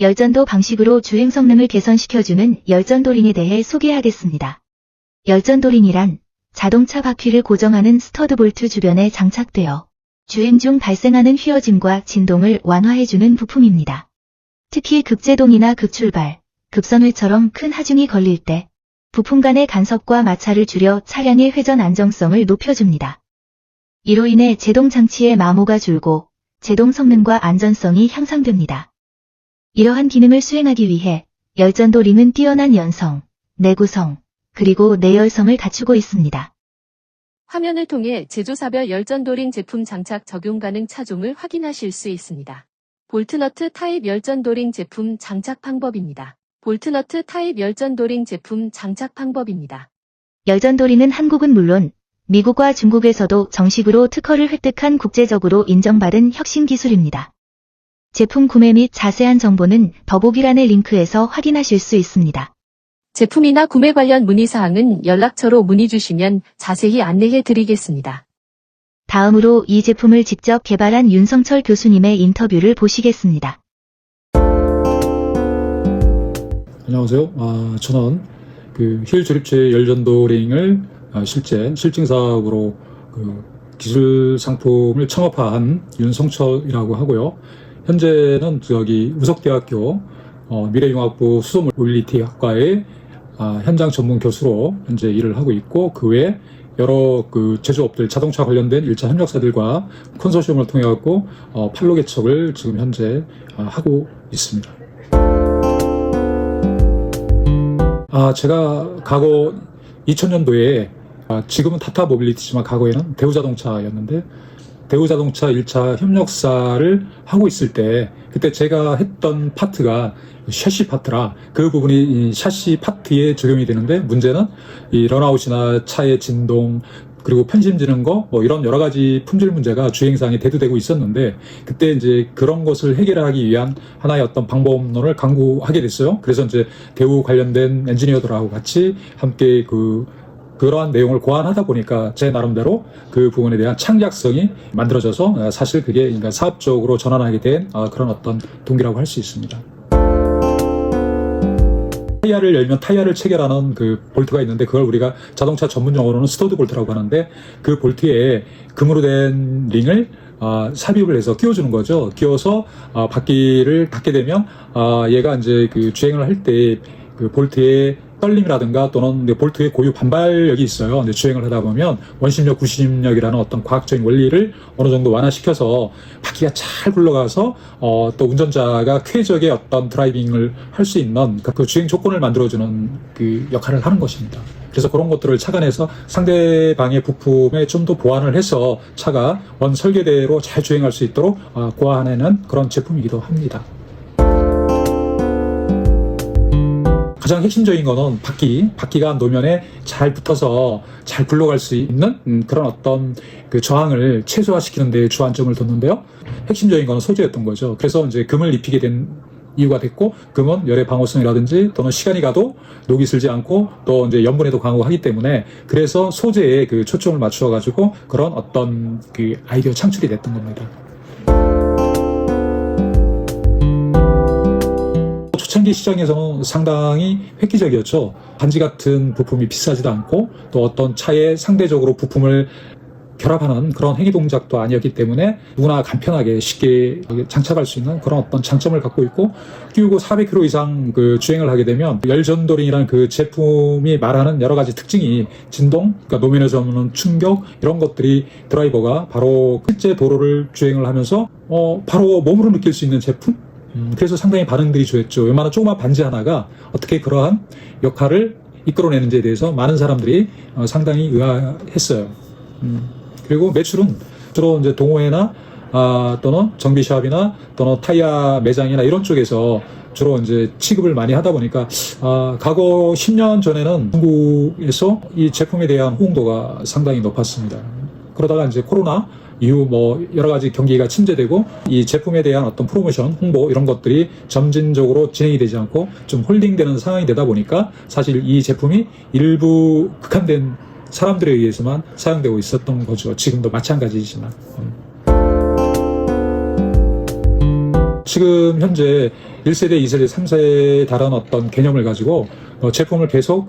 열전도 방식으로 주행 성능을 개선시켜주는 열전도링에 대해 소개하겠습니다. 열전도링이란 자동차 바퀴를 고정하는 스터드 볼트 주변에 장착되어 주행 중 발생하는 휘어짐과 진동을 완화해주는 부품입니다. 특히 급제동이나 급출발, 급선회처럼 큰 하중이 걸릴 때 부품 간의 간섭과 마찰을 줄여 차량의 회전 안정성을 높여줍니다. 이로 인해 제동 장치의 마모가 줄고 제동 성능과 안전성이 향상됩니다. 이러한 기능을 수행하기 위해 열전도링은 뛰어난 연성, 내구성, 그리고 내열성을 갖추고 있습니다. 화면을 통해 제조사별 열전도링 제품 장착 적용 가능 차종을 확인하실 수 있습니다. 볼트너트 타입 열전도링 제품 장착 방법입니다. 볼트너트 타입 열전도링 제품 장착 방법입니다. 열전도링은 한국은 물론 미국과 중국에서도 정식으로 특허를 획득한 국제적으로 인정받은 혁신 기술입니다. 제품 구매 및 자세한 정보는 더보기란의 링크에서 확인하실 수 있습니다. 제품이나 구매 관련 문의사항은 연락처로 문의 주시면 자세히 안내해 드리겠습니다. 다음으로 이 제품을 직접 개발한 윤성철 교수님의 인터뷰를 보시겠습니다. 안녕하세요. 저는 휠 조립체 열전도링을 실제 실증 사업으로 기술 상품을 창업한 윤성철이라고 하고요. 현재는 우석대학교 미래융합부 수소 모빌리티 학과의 현장 전문 교수로 현재 일을 하고 있고, 그 외에 여러 제조업들, 자동차 관련된 1차 협력사들과 컨소시엄을 통해 갖고 판로 개척을 지금 현재 하고 있습니다. 제가 과거 2000년도에 지금은 타타 모빌리티지만 과거에는 대우자동차였는데, 대우자동차 1차 협력사를 하고 있을 때 그때 제가 했던 파트가 샤시 파트라 그 부분이 이 샤시 파트에 적용이 되는데, 문제는 이 런아웃이나 차의 진동 그리고 편심지는 거 이런 여러 가지 품질 문제가 주행상에 대두되고 있었는데, 그때 이제 그런 것을 해결하기 위한 하나의 어떤 방법론을 강구하게 됐어요. 그래서 이제 대우 관련된 엔지니어들하고 같이 함께 그러한 내용을 고안하다 보니까 제 나름대로 그 부분에 대한 창작성이 만들어져서 사실 그게 사업적으로 전환하게 된 그런 어떤 동기라고 할 수 있습니다. 타이어를 열면 타이어를 체결하는 볼트가 있는데, 그걸 우리가 자동차 전문 용어로는 스터드 볼트라고 하는데, 그 볼트에 금으로 된 링을 삽입을 해서 끼워주는 거죠. 끼워서 바퀴를 닫게 되면 얘가 이제 주행을 할 때 볼트의 떨림이라든가 또는 볼트의 고유 반발력이 있어요. 근데 주행을 하다 보면 원심력, 구심력이라는 어떤 과학적인 원리를 어느 정도 완화시켜서 바퀴가 잘 굴러가서 또 운전자가 쾌적의 어떤 드라이빙을 할 수 있는 그 주행 조건을 만들어주는 역할을 하는 것입니다. 그래서 그런 것들을 착안해서 상대방의 부품에 좀 더 보완을 해서 차가 원 설계대로 잘 주행할 수 있도록 고안해낸 그런 제품이기도 합니다. 가장 핵심적인 거는 바퀴가 노면에 잘 붙어서 잘 굴러갈 수 있는 그런 어떤 저항을 최소화시키는 데 주안점을 뒀는데요. 핵심적인 거는 소재였던 거죠. 그래서 이제 금을 입히게 된 이유가 됐고, 금은 열의 방어성이라든지 또는 시간이 가도 녹이 슬지 않고 또 이제 염분에도 강하기 때문에, 그래서 소재에 초점을 맞추어 가지고 그런 어떤 아이디어 창출이 됐던 겁니다. 초창기 시장에서는 상당히 획기적이었죠. 반지 같은 부품이 비싸지도 않고 또 어떤 차에 상대적으로 부품을 결합하는 그런 행위 동작도 아니었기 때문에 누구나 간편하게 쉽게 장착할 수 있는 그런 어떤 장점을 갖고 있고, 끼우고 400km 이상 주행을 하게 되면 열전도링이라는 제품이 말하는 여러 가지 특징이 진동, 그러니까 노면에서 오는 충격, 이런 것들이 드라이버가 바로 실제 도로를 주행을 하면서 바로 몸으로 느낄 수 있는 제품? 그래서 상당히 반응들이 좋았죠. 웬만한 조그만 반지 하나가 어떻게 그러한 역할을 이끌어내는지에 대해서 많은 사람들이 상당히 의아했어요. 그리고 매출은 주로 이제 동호회나 또는 정비샵이나 또는 타이어 매장이나 이런 쪽에서 주로 이제 취급을 많이 하다 보니까 과거 10년 전에는 한국에서 이 제품에 대한 호응도가 상당히 높았습니다. 그러다가 이제 코로나 이후 여러 가지 경기가 침체되고 이 제품에 대한 어떤 프로모션, 홍보 이런 것들이 점진적으로 진행이 되지 않고 좀 홀딩되는 상황이 되다 보니까 사실 이 제품이 일부 극한된 사람들에 의해서만 사용되고 있었던 거죠. 지금도 마찬가지지만. 지금 현재 1세대, 2세대, 3세대에 달한 어떤 개념을 가지고 제품을 계속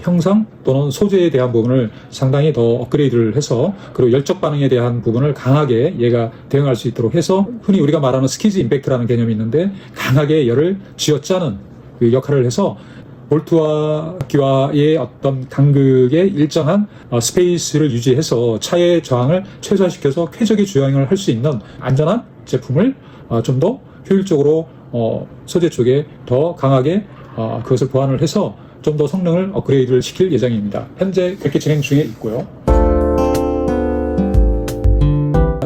형상 또는 소재에 대한 부분을 상당히 더 업그레이드를 해서 그리고 열적 반응에 대한 부분을 강하게 얘가 대응할 수 있도록 해서 흔히 우리가 말하는 스키즈 임팩트라는 개념이 있는데 강하게 열을 쥐어짜는 그 역할을 해서 볼트와 기와의 어떤 간극의 일정한 스페이스를 유지해서 차의 저항을 최소화시켜서 쾌적의 주행을 할 수 있는 안전한 제품을 좀 더 효율적으로 소재 쪽에 더 강하게 그것을 보완을 해서 좀 더 성능을 업그레이드를 시킬 예정입니다. 현재 그렇게 진행 중에 있고요.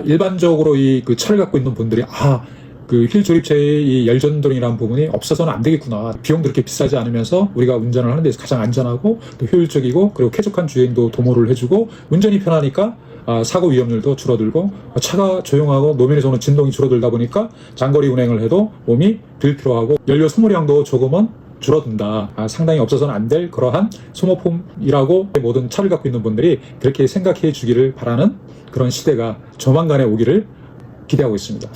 일반적으로 그 차를 갖고 있는 분들이 그 휠 조립체의 이 열전동이라는 부분이 없어서는 안 되겠구나. 비용도 그렇게 비싸지 않으면서 우리가 운전을 하는 데서 가장 안전하고 또 효율적이고 그리고 쾌적한 주행도 도모를 해주고 운전이 편하니까 사고 위험률도 줄어들고 차가 조용하고 노면에서 오는 진동이 줄어들다 보니까 장거리 운행을 해도 몸이 덜 피로하고 연료 소모량도 조금은 줄어든다. 상당히 없어서는 안 될 그러한 소모품이라고 모든 차를 갖고 있는 분들이 그렇게 생각해 주기를 바라는 그런 시대가 조만간에 오기를 기대하고 있습니다.